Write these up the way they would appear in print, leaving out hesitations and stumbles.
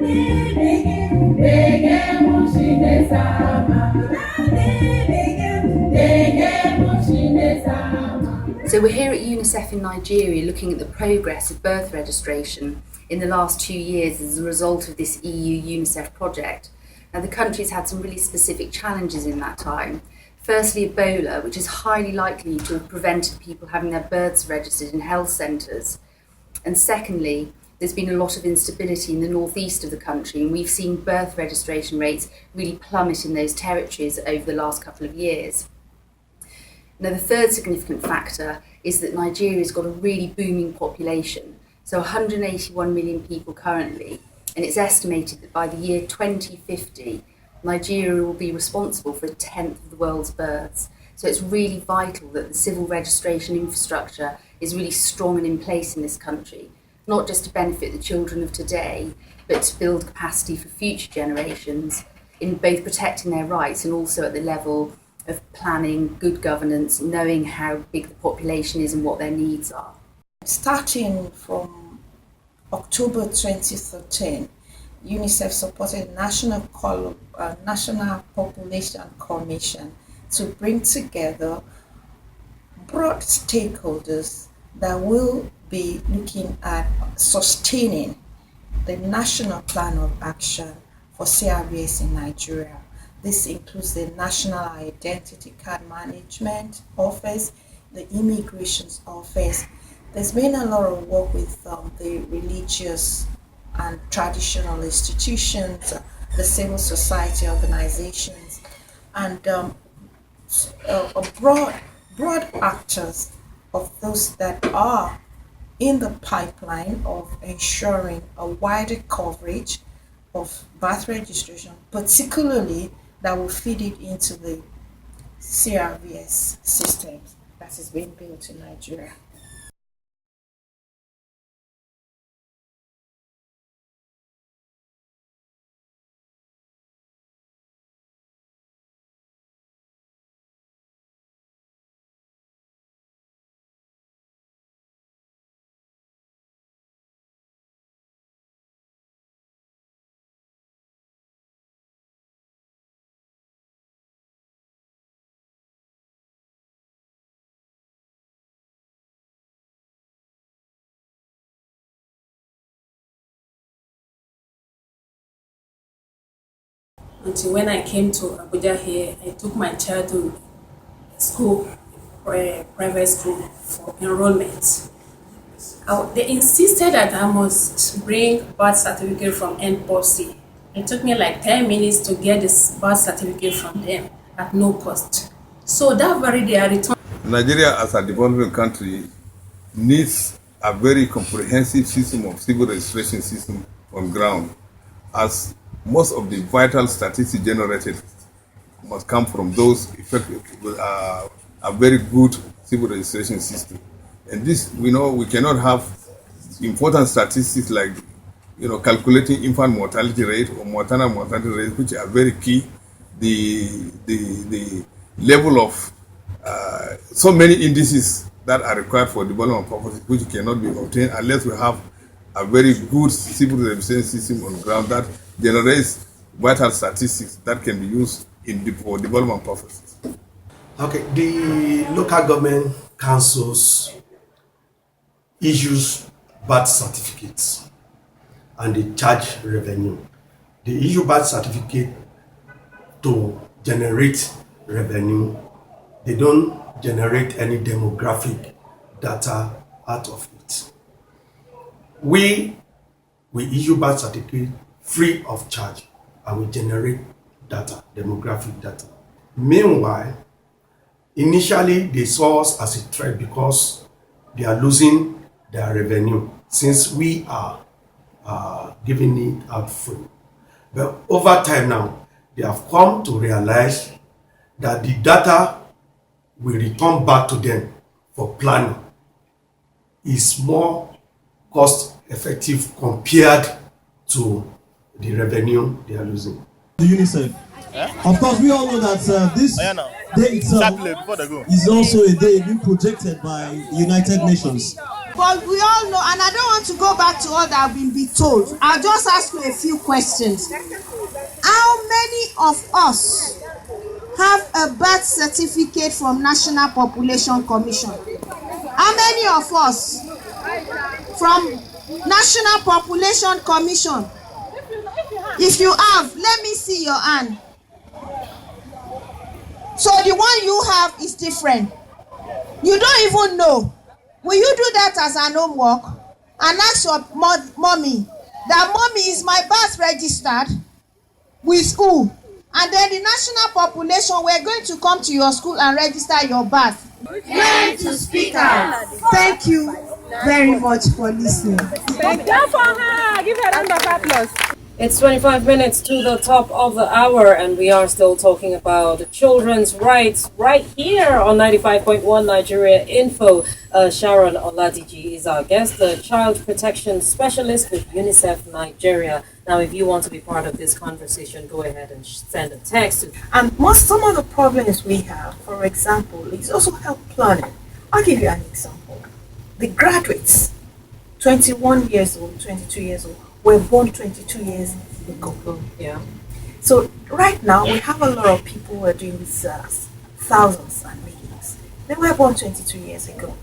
So we're here at UNICEF in Nigeria looking at the progress of birth registration in the last 2 years as a result of this EU-UNICEF project. Now the country's had some really specific challenges in that time. Firstly, Ebola, which is highly likely to have prevented people having their births registered in health centres. And secondly, there's been a lot of instability in the northeast of the country, and we've seen birth registration rates really plummet in those territories over the last couple of years. Now, the third significant factor is that Nigeria's got a really booming population, so 181 million people currently, and it's estimated that by the year 2050, Nigeria will be responsible for 1/10 of the world's births. So it's really vital that the civil registration infrastructure is really strong and in place in this country, not just to benefit the children of today, but to build capacity for future generations in both protecting their rights and also at the level of planning, good governance, knowing how big the population is and what their needs are. Starting from October 2013, UNICEF supported National Population Commission to bring together broad stakeholders that will be looking at sustaining the National Plan of Action for CRVS in Nigeria. This includes the National Identity Card Management Office, the Immigrations Office. There's been a lot of work with the religious and traditional institutions, the civil society organizations, and broad actors of those that are in the pipeline of ensuring a wider coverage of birth registration, particularly that will feed it into the CRVS systems that is being built in Nigeria. Until when I came to Abuja here, I took my child to school, private school for enrollment. They insisted that I must bring birth certificate from NPOC. It took me like 10 minutes to get this birth certificate from them at no cost. So that very day I returned. Nigeria as a developing country needs a very comprehensive system of civil registration system on ground, as most of the vital statistics generated must come from those effective, a very good civil registration system. And this, we know, we cannot have important statistics like, calculating infant mortality rate or maternal mortality rate, which are very key. The level of so many indices that are required for development purposes, which cannot be obtained unless we have a very good civil registration system on ground that generates vital statistics that can be used for development purposes. Okay, the local government councils issues birth certificates and they charge revenue. They issue birth certificate to generate revenue. They don't generate any demographic data out of it. We issue birth certificate free of charge and we generate data, demographic data. Meanwhile, initially they saw us as a threat because they are losing their revenue since we are giving it out free. But over time now, they have come to realize that the data will return back to them for planning is more cost effective compared to the revenue they are losing. The UNICEF. Of course, we all know that this day itself is also a day being projected by the United Nations. But we all know, and I don't want to go back to all that I've been told. I'll just ask you a few questions. How many of us have a birth certificate from National Population Commission? How many of us from National Population Commission? If you have, let me see your hand. So the one you have is different. You don't even know. Will you do that as an homework and ask your mommy that mommy, is my birth registered with who? And then the national population, we're going to come to your school and register your birth. Learn to speak out. Thank you very much for listening. Thank you for her. Give her a round of applause. It's 25 minutes to the top of the hour, and we are still talking about children's rights right here on 95.1 Nigeria Info. Sharon Oladiji is our guest, the child protection specialist with UNICEF Nigeria. Now, if you want to be part of this conversation, go ahead and send a text. And some of the problems we have, for example, is also health planning. I'll give you an example. The graduates, 21 years old, 22 years old, were born 22 years ago. Yeah. So right now we have a lot of people who are doing this thousands and millions. They were born 22 years ago.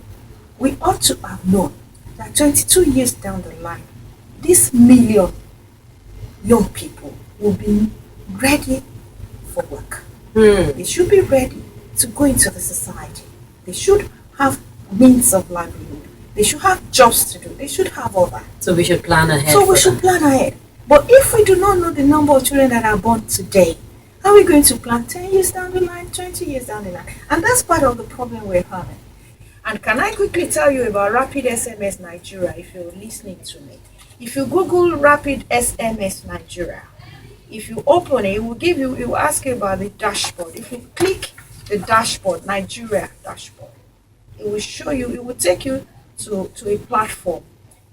We ought to have known that 22 years down the line, this million young people will be ready for work. They should be ready to go into the society. They should have means of livelihood. They should have jobs to do. They should have all that. So we should plan ahead. So we should plan ahead. But if we do not know the number of children that are born today, how are we going to plan 10 years down the line, 20 years down the line? And that's part of the problem we're having. And can I quickly tell you about Rapid SMS Nigeria if you're listening to me? If you Google Rapid SMS Nigeria, if you open it, it will ask you about the dashboard. If you click the dashboard, Nigeria dashboard, it will show you, it will take you to a platform.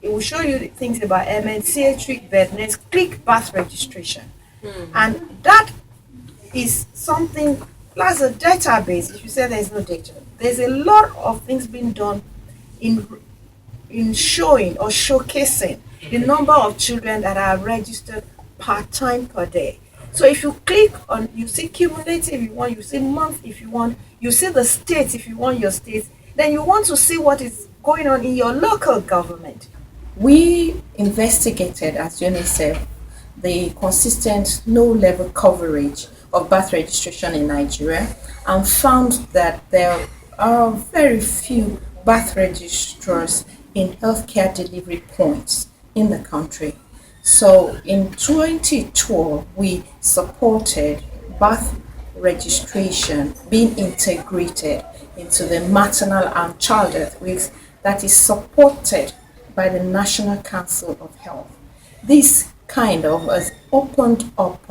It will show you things about MNCH, Bedness, click birth registration. And that is something, plus a database. If you say there's no data, there's a lot of things being done in showing or showcasing the number of children that are registered part-time per day. So if you click on, you see cumulative if you want, you see month if you want, you see the states if you want your states, then you want to see what is going on in your local government. We investigated as UNICEF the consistent low-level coverage of birth registration in Nigeria and found that there are very few birth registrars in healthcare delivery points in the country. So in 2012, we supported birth registration being integrated into the maternal and child health weeks that is supported by the National Council of Health. This kind of has opened up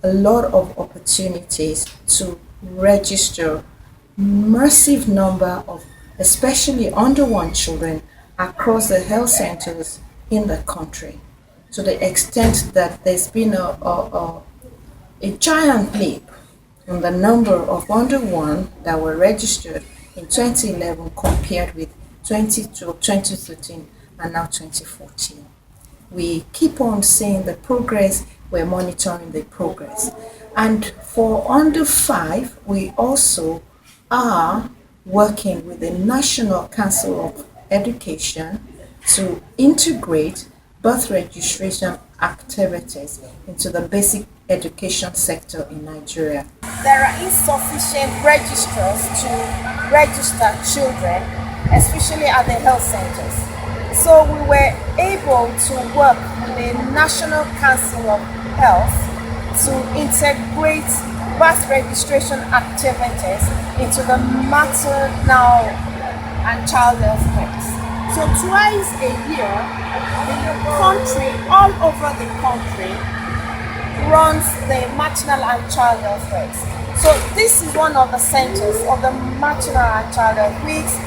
a lot of opportunities to register massive number of especially under one children across the health centers in the country, to the extent that there's been a giant leap in the number of under one that were registered in 2011 compared with 2012, 2013 and now 2014. We keep on seeing the progress, we're monitoring the progress. And for under 5, we also are working with the National Council of Education to integrate birth registration activities into the basic education sector in Nigeria. There are insufficient registrars to register children, especially at the health centers. So we were able to work with the National Council of Health to integrate birth registration activities into the maternal and child health clinics. So twice a year, the country, all over the country, runs the maternal and child health weeks. So this is one of the centers of the maternal and child health weeks,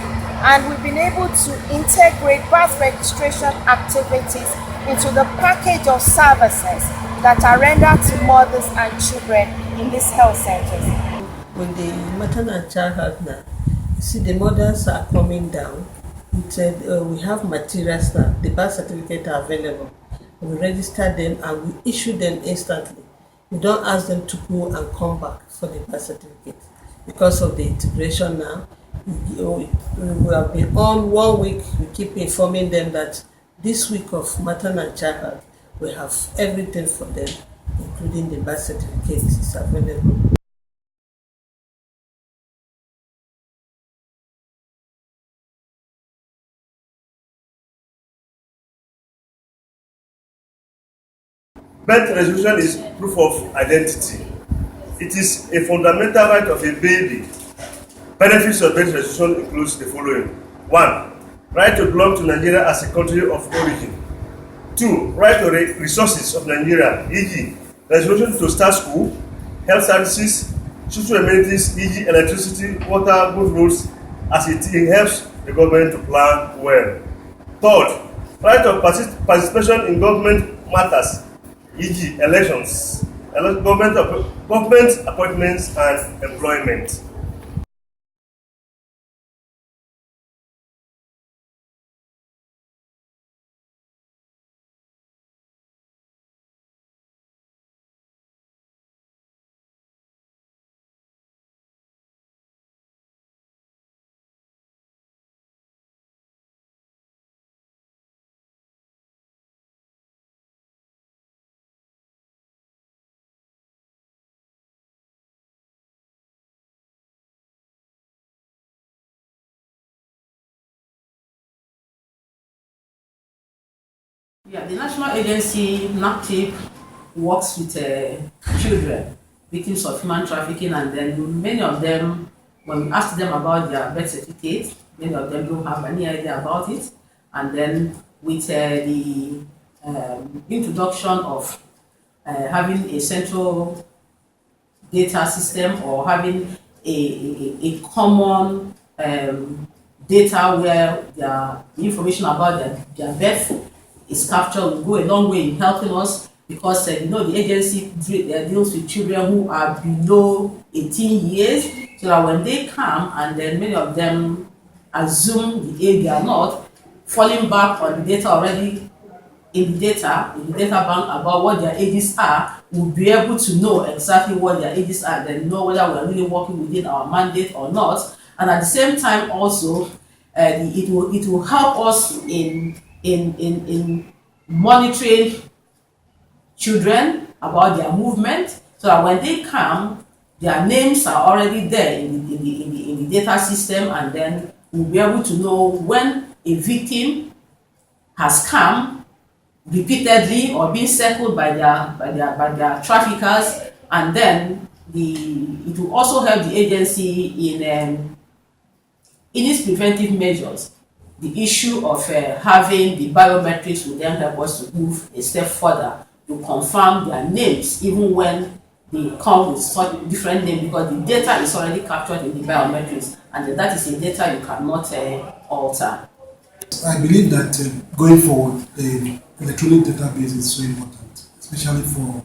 and we've been able to integrate birth registration activities into the package of services that are rendered to mothers and children in these health centers. When the maternal and child health now, you see the mothers are coming down We said we have materials now, the birth certificate are available. We register them and we issue them instantly. We don't ask them to go and come back for the birth certificate. Because of the integration now, we have been on 1 week, we keep informing them that this week of maternal and child health, we have everything for them, including the birth certificate is available. Birth registration is proof of identity. It is a fundamental right of a baby. Benefits of birth registration includes the following. 1. Right to belong to Nigeria as a country of origin. 2. Right to resources of Nigeria, e.g. registration to start school, health services, social amenities, e.g. electricity, water, good roads, as it helps the government to plan well. 3rd, right of participation in government matters, e.g. elections, government appointments and employment. Yeah, the National Agency, NAPTIP, works with children, victims of human trafficking, and then many of them, when we ask them about their birth certificate, many of them don't have any idea about it. And then with the introduction of having a central data system or having a common data where the information about their birth is captured, will go a long way in helping us, because the agency deals with children who are below 18 years, so that when they come and then many of them assume the age they are not, falling back on the data already in the data bank about what their ages are, we'll be able to know exactly what their ages are, then know whether we're really working within our mandate or not. And at the same time also, it will help us in monitoring children about their movement, so that when they come, their names are already there in the data system, and then we'll be able to know when a victim has come repeatedly or been circled by their traffickers, and then it will also help the agency in its preventive measures. The issue of having the biometrics will then help us to move a step further to confirm their names, even when they come with such different names, because the data is already captured in the biometrics, and that is a data you cannot alter. I believe that going forward, the electronic database is so important, especially for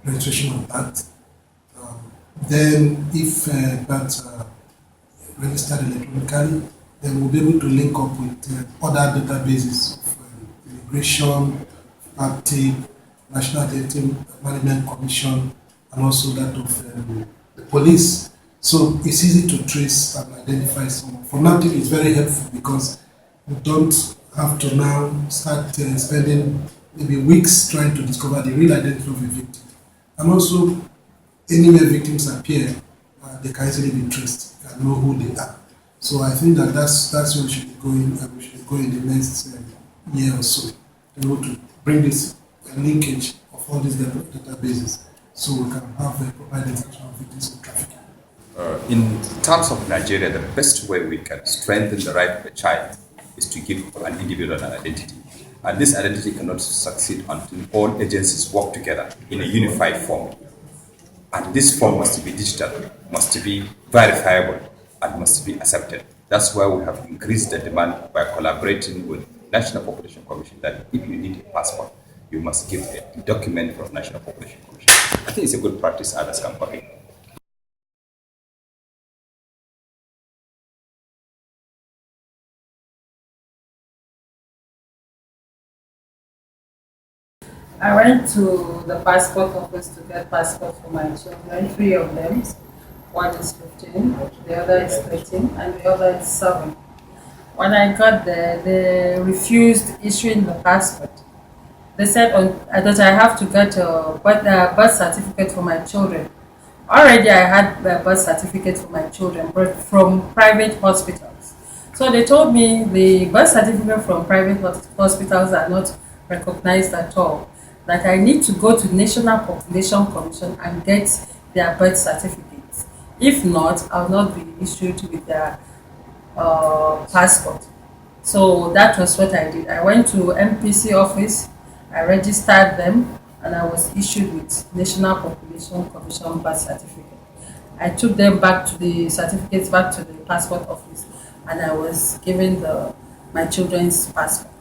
registration of birth. Then, if births are registered electronically, then we'll be able to link up with other databases of immigration, NAPTIP, National Identity Management Commission, and also that of the police. So it's easy to trace and identify someone. For NAPTIP, it's very helpful because we don't have to now start spending maybe weeks trying to discover the real identity of a victim. And also, anywhere victims appear, they can easily be traced and know who they are. So I think that's where we should be going. We should be going in the next year or so, in order to bring this linkage of all these databases, so we can have a proper identification of victims of trafficking. In terms of Nigeria, the best way we can strengthen the right of a child is to give an individual an identity. And this identity cannot succeed until all agencies work together in a unified form. And this form must be digital, must be verifiable, and must be accepted. That's why we have increased the demand by collaborating with National Population Commission that if you need a passport, you must give a document from National Population Commission. I think it's a good practice others can copy. I went to the passport office to get passport for my children, 3 of them. One is 15, the other is 13, and the other is 7. When I got there, they refused issuing the passport. They said that I have to get a birth certificate for my children. Already I had the birth certificate for my children, but from private hospitals. So they told me the birth certificate from private hospitals are not recognized at all. That I need to go to National Population Commission and get their birth certificates. If not, I'll not be issued with their passport. So that was what I did. I went to MPC office, I registered them, and I was issued with National Population Commission birth certificate. I took them back to the certificates back to the passport office, and I was given my children's passport.